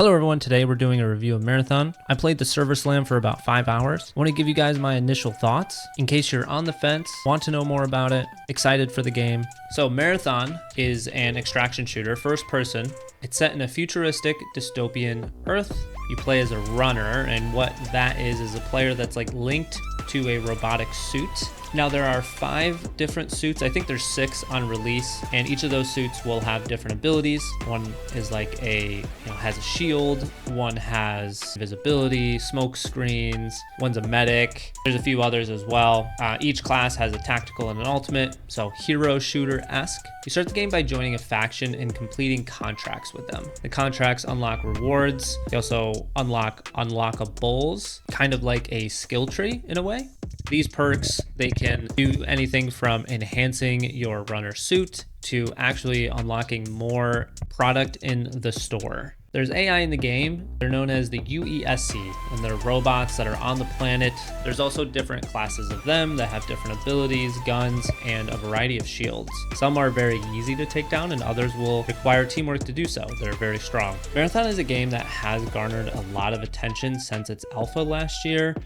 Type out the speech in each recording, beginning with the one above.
Hello everyone, today we're doing a review of Marathon. I played the server slam for about 5 hours. I want to give you guys my initial thoughts in case you're on the fence, want to know more about it, excited for the game. So Marathon is an extraction shooter, first person. It's set in a futuristic dystopian Earth. You play as a runner, and what that is a player that's like linked to a robotic suit. Now there are 5 different suits. I think there's 6 on release, and each of those suits will have different abilities. One is like has a shield. One has visibility, smoke screens. One's a medic. There's a few others as well. Each class has a tactical and an ultimate, so hero shooter-esque. You start the game by joining a faction and completing contracts with them. The contracts unlock rewards. They also unlock unlockables, kind of like a skill tree in a way. These perks, they can do anything from enhancing your runner suit to actually unlocking more product in the store. There's AI in the game. They're known as the UESC, and they're robots that are on the planet. There's also different classes of them that have different abilities, guns, and a variety of shields. Some are very easy to take down, and others will require teamwork to do so. They're very strong. Marathon is a game that has garnered a lot of attention since its alpha last year.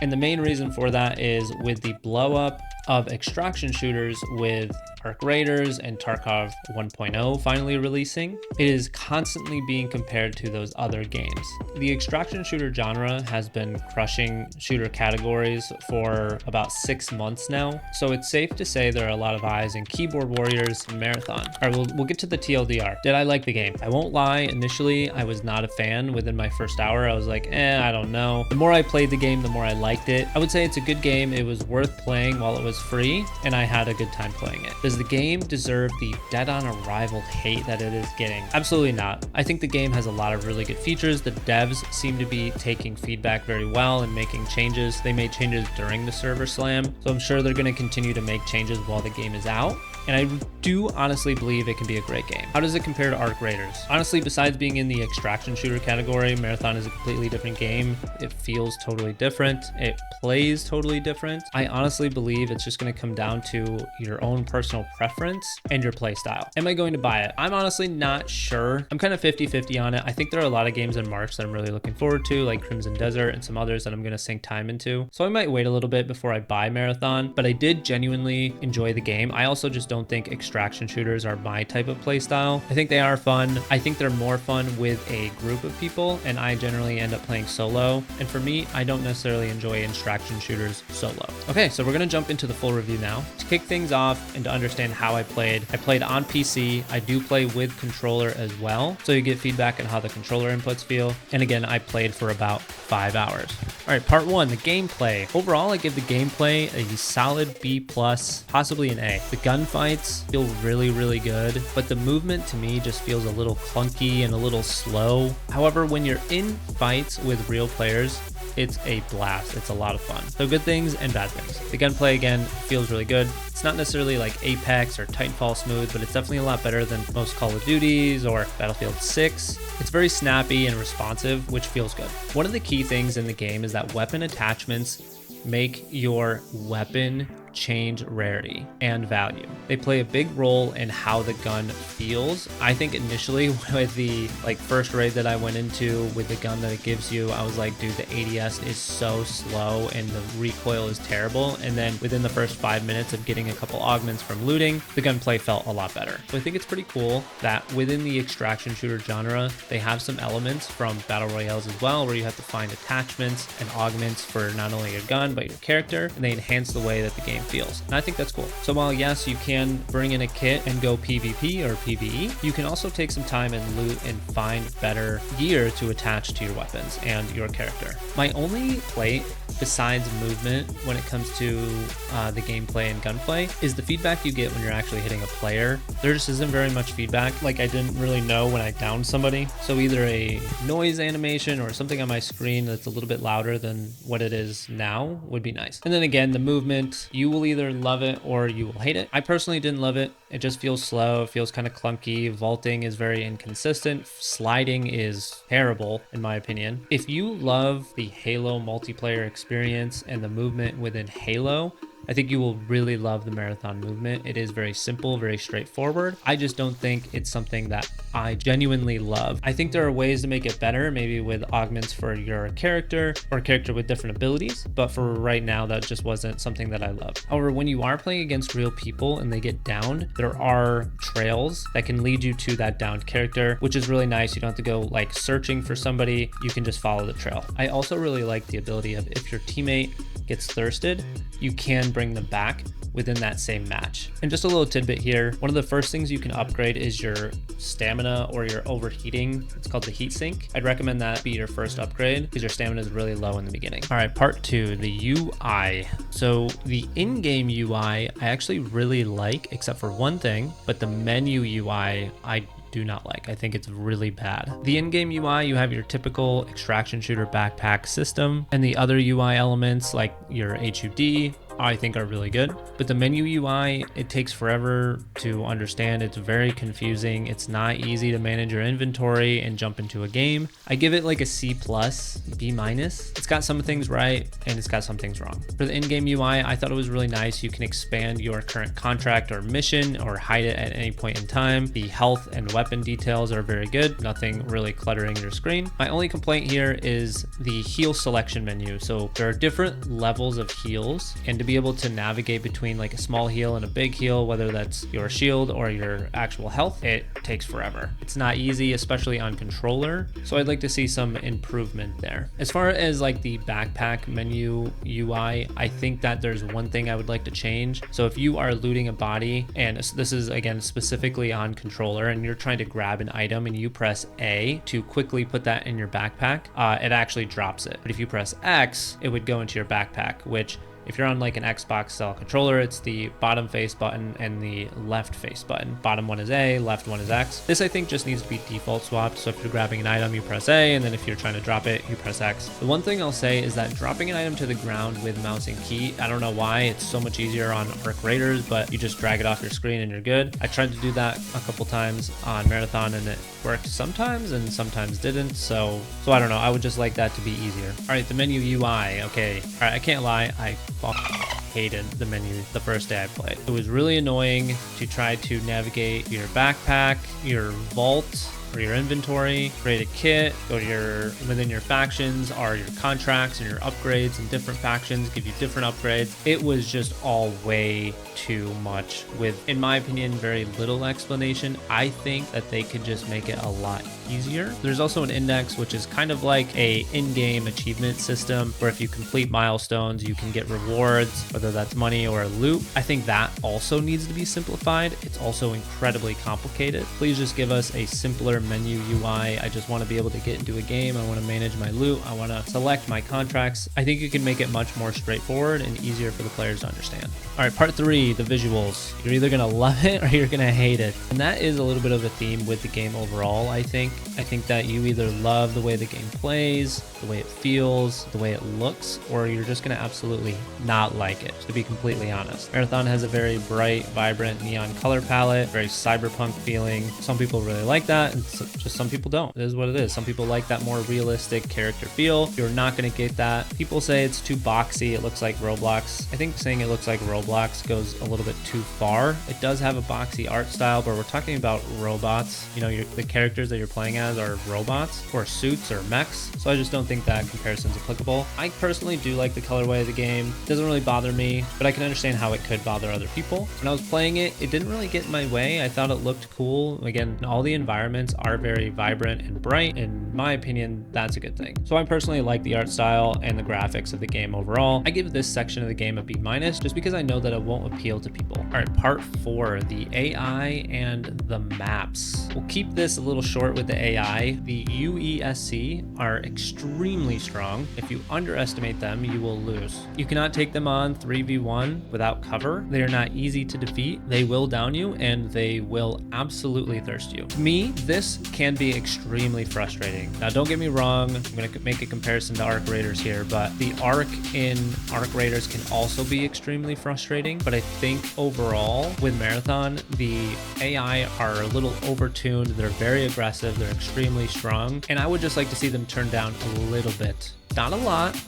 And the main reason for that is with the blow up of extraction shooters with Arc Raiders and Tarkov 1.0 finally releasing, it is constantly being compared to those other games. The extraction shooter genre has been crushing shooter categories for about 6 months now, so it's safe to say there are a lot of eyes in keyboard warriors in Marathon. All right, we'll get to the TLDR. Did I like the game? I won't lie, initially I was not a fan. Within my first hour, I was like, I don't know. The more I played the game, the more I liked it. I would say it's a good game. It was worth playing while it was free, and I had a good time playing it. Does the game deserve the dead on arrival hate that it is getting? Absolutely not. I think the game has a lot of really good features. The devs seem to be taking feedback very well and making changes. They made changes during the server slam, so I'm sure they're going to continue to make changes while the game is out. And I do honestly believe it can be a great game. How does it compare to Arc Raiders? Honestly, besides being in the extraction shooter category, Marathon is a completely different game. It feels totally different. It plays totally different. I honestly believe it's just going to come down to your own personal preference and your play style. Am I going to buy it? I'm honestly not sure. I'm kind of 50-50 on it. I think there are a lot of games in March that I'm really looking forward to, like Crimson Desert and some others that I'm going to sink time into. So I might wait a little bit before I buy Marathon, but I did genuinely enjoy the game. I also just don't think extraction shooters are my type of play style. I think they are fun. I think they're more fun with a group of people, and I generally end up playing solo. And for me, I don't necessarily enjoy extraction shooters solo. Okay, so we're gonna jump into the full review now. To kick things off and to understand how I played on PC. I do play with controller as well, so you get feedback on how the controller inputs feel. And again, I played for about 5 hours. All right, part 1, the gameplay. Overall, I give the gameplay a solid B+, possibly an A. The gunfights feel really good, but the movement to me just feels a little clunky and a little slow. However, when you're in fights with real players, it's a blast. It's a lot of fun. So good things and bad things. The gunplay, again, feels really good. It's not necessarily like Apex or Titanfall smooth, but it's definitely a lot better than most Call of Duties or Battlefield 6. It's very snappy and responsive, which feels good. One of the key things in the game is that weapon attachments make your weapon change rarity and value. They play a big role in how the gun feels. I think initially with the first raid that I went into with the gun that it gives you, I was like, dude, the ADS is so slow and the recoil is terrible. And then within the first 5 minutes of getting a couple augments from looting, the gunplay felt a lot better. So I think it's pretty cool that within the extraction shooter genre, they have some elements from battle royales as well, where you have to find attachments and augments for not only your gun, but your character, and they enhance the way that the game feels. And I think that's cool. So while yes, you can bring in a kit and go PvP or PvE, you can also take some time and loot and find better gear to attach to your weapons and your character. My only plate besides movement when it comes to the gameplay and gunplay is the feedback you get when you're actually hitting a player. There just isn't very much feedback. Like, I didn't really know when I downed somebody. So either a noise animation or something on my screen that's a little bit louder than what it is now would be nice. And then again, the movement, you will either love it or you will hate it. I personally didn't love it. It just feels slow. It feels kind of clunky. Vaulting is very inconsistent. Sliding is terrible, in my opinion. If you love the Halo multiplayer experience and the movement within Halo, I think you will really love the Marathon movement. It is very simple, very straightforward. I just don't think it's something that I genuinely love. I think there are ways to make it better, maybe with augments for your character or a character with different abilities, but for right now, that just wasn't something that I love. However, when you are playing against real people and they get downed, there are trails that can lead you to that downed character, which is really nice. You don't have to go like searching for somebody. You can just follow the trail. I also really like the ability of if your teammate gets thirsted, you can bring them back within that same match. And just a little tidbit here, one of the first things you can upgrade is your stamina or your overheating. It's called the heat sink. I'd recommend that be your first upgrade because your stamina is really low in the beginning. All right, part 2, the UI. So the in-game UI, I actually really like, except for one thing, but the menu UI, I do not like. I think it's really bad. The in-game UI, you have your typical extraction shooter backpack system, and the other UI elements like your HUD, I think are really good. But the menu UI, it takes forever to understand. It's very confusing. It's not easy to manage your inventory and jump into a game. I give it like a C+, B-. It's got some things right and it's got some things wrong. For the in-game UI, I thought it was really nice. You can expand your current contract or mission or hide it at any point in time. The health and weapon details are very good. Nothing really cluttering your screen. My only complaint here is the heal selection menu. So there are different levels of heals, and to be able to navigate between like a small heal and a big heal, whether that's your shield or your actual health, it takes forever. It's not easy, especially on controller. So I'd like to see some improvement there. As far as like the backpack menu UI, I think that there's one thing I would like to change. So if you are looting a body, and this is again specifically on controller, and you're trying to grab an item and you press A to quickly put that in your backpack, it actually drops it. But if you press X, it would go into your backpack, which if you're on like an Xbox style controller, it's the bottom face button and the left face button. Bottom one is A, left one is X. This I think just needs to be default swapped. So if you're grabbing an item, you press A, and then if you're trying to drop it, you press X. The one thing I'll say is that dropping an item to the ground with mouse and key, I don't know why, it's so much easier on Arc Raiders, but you just drag it off your screen and you're good. I tried to do that a couple times on Marathon and it worked sometimes and sometimes didn't. So I don't know. I would just like that to be easier. All right, the menu UI. Okay. All right, I can't lie. I hated the menu the first day I played. It was really annoying to try to navigate your backpack, your vault, or your inventory, create a kit, go to within your factions are your contracts and your upgrades, and different factions give you different upgrades. It was just all way too much with, in my opinion, very little explanation. I think that they could just make it a lot easier. There's also an index, which is kind of like a in-game achievement system where if you complete milestones, you can get rewards, whether that's money or loot. I think that also needs to be simplified. It's also incredibly complicated. Please just give us a simpler menu UI. I just want to be able to get into a game. I want to manage my loot. I want to select my contracts. I think you can make it much more straightforward and easier for the players to understand. All right, part 3, the visuals. You're either going to love it or you're going to hate it. And that is a little bit of a theme with the game overall, I think. I think that you either love the way the game plays, the way it feels, the way it looks, or you're just going to absolutely not like it, to be completely honest. Marathon has a very bright, vibrant neon color palette, very cyberpunk feeling. Some people really like that, and just some people don't. It is what it is. Some people like that more realistic character feel. You're not going to get that. People say it's too boxy. It looks like Roblox. I think saying it looks like Roblox goes a little bit too far. It does have a boxy art style, but we're talking about robots. You know, the characters that you're playing as are robots or suits or mechs. So I just don't think that comparison is applicable. I personally do like the colorway of the game. It doesn't really bother me, but I can understand how it could bother other people. When I was playing it, it didn't really get in my way. I thought it looked cool. Again, all the environments are very vibrant and bright. In my opinion, that's a good thing. So I personally like the art style and the graphics of the game overall. I give this section of the game a B- just because I know that it won't appeal to people. All right, part 4, the AI and the maps. We'll keep this a little short with the AI. The UESC are extremely strong. If you underestimate them, you will lose. You cannot take them on 3v1 without cover. They are not easy to defeat. They will down you and they will absolutely thirst you. To me, this can be extremely frustrating. Now, don't get me wrong. I'm going to make a comparison to Arc Raiders here, but the Arc in Arc Raiders can also be extremely frustrating. But I think overall with Marathon, the AI are a little overtuned. They're very aggressive. They're extremely strong. And I would just like to see them turned down a little bit. Not a lot,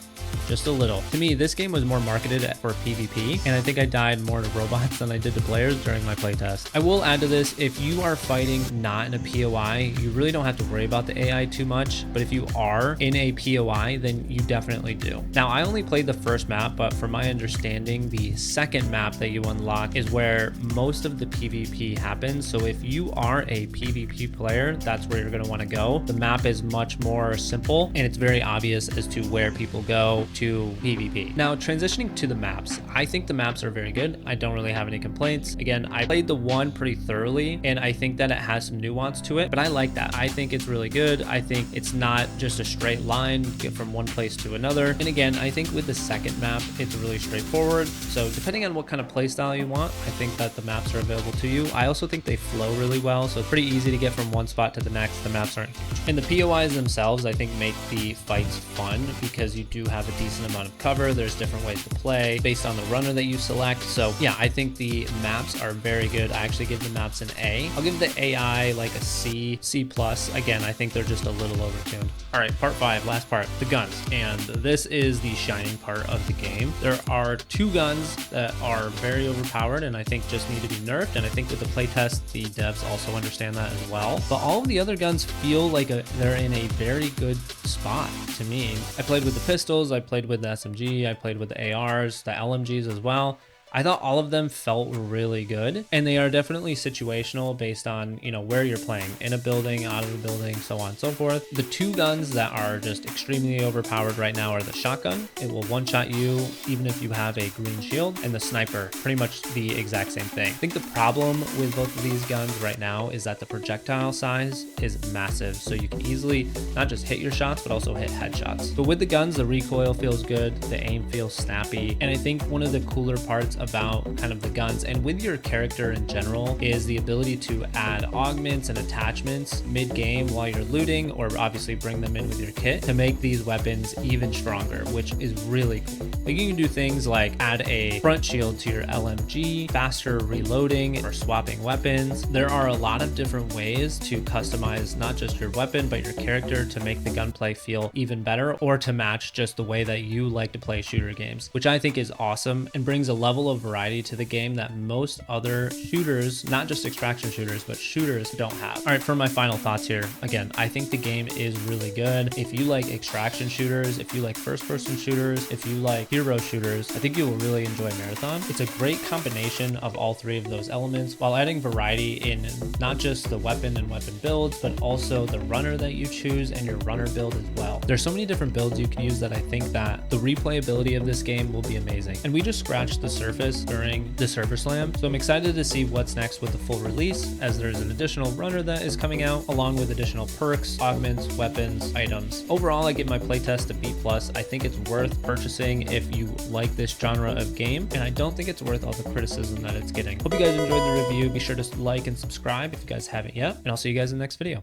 just a little. To me, this game was more marketed for PvP, and I think I died more to robots than I did to players during my playtest. I will add to this, if you are fighting not in a POI, you really don't have to worry about the AI too much, but if you are in a POI, then you definitely do. Now, I only played the first map, but from my understanding, the second map that you unlock is where most of the PvP happens. So if you are a PvP player, that's where you're going to want to go. The map is much more simple, and it's very obvious as to where people go to PvP. Now, transitioning to the maps, I think the maps are very good. I don't really have any complaints. Again, I played the one pretty thoroughly, and I think that it has some nuance to it, but I like that. I think it's really good. I think it's not just a straight line, get from one place to another. And again, I think with the second map, it's really straightforward. So depending on what kind of play style you want, I think that the maps are available to you. I also think they flow really well, so it's pretty easy to get from one spot to the next. The maps aren't huge. And the POIs themselves, I think, make the fights fun because you do have a decent amount of cover. There's different ways to play based on the runner that you select. So yeah, I think the maps are very good. I actually give the maps an A. I'll give the AI like a C, C+. Again, I think they're just a little overtuned. All right, part 5, last part, the guns. And this is the shining part of the game. There are 2 guns that are very overpowered and I think just need to be nerfed. And I think with the playtest, the devs also understand that as well. But all of the other guns feel like they're in a very good spot to me. I played with the pistols, I played with the SMG, I played with the ARs, the LMGs as well. I thought all of them felt really good, and they are definitely situational based on, you know, where you're playing, in a building, out of a building, so on and so forth. The 2 guns that are just extremely overpowered right now are the shotgun. It will one-shot you even if you have a green shield, and the sniper, pretty much the exact same thing. I think the problem with both of these guns right now is that the projectile size is massive, so you can easily not just hit your shots, but also hit headshots. But with the guns, the recoil feels good, the aim feels snappy, and I think one of the cooler parts about kind of the guns and with your character in general is the ability to add augments and attachments mid-game while you're looting, or obviously bring them in with your kit to make these weapons even stronger, which is really cool. Like, you can do things like add a front shield to your LMG, faster reloading, or swapping weapons. There are a lot of different ways to customize not just your weapon but your character to make the gunplay feel even better, or to match just the way that you like to play shooter games, which I think is awesome and brings a level of variety to the game that most other shooters, not just extraction shooters, but shooters, don't have. All right, for my final thoughts here, again, I think the game is really good. If you like extraction shooters, if you like first-person shooters, if you like hero shooters, I think you will really enjoy Marathon. It's a great combination of all 3 of those elements while adding variety in not just the weapon and weapon builds, but also the runner that you choose and your runner build as well. There's so many different builds you can use that I think that the replayability of this game will be amazing. And we just scratched the surface during the server slam, so I'm excited to see what's next with the full release, as there's an additional runner that is coming out along with additional perks, augments, weapons, items. Overall, I give my playtest a B+. I think it's worth purchasing if you like this genre of game, and I don't think it's worth all the criticism that it's getting. Hope you guys enjoyed the review. Be sure to like and subscribe if you guys haven't yet, and I'll see you guys in the next video.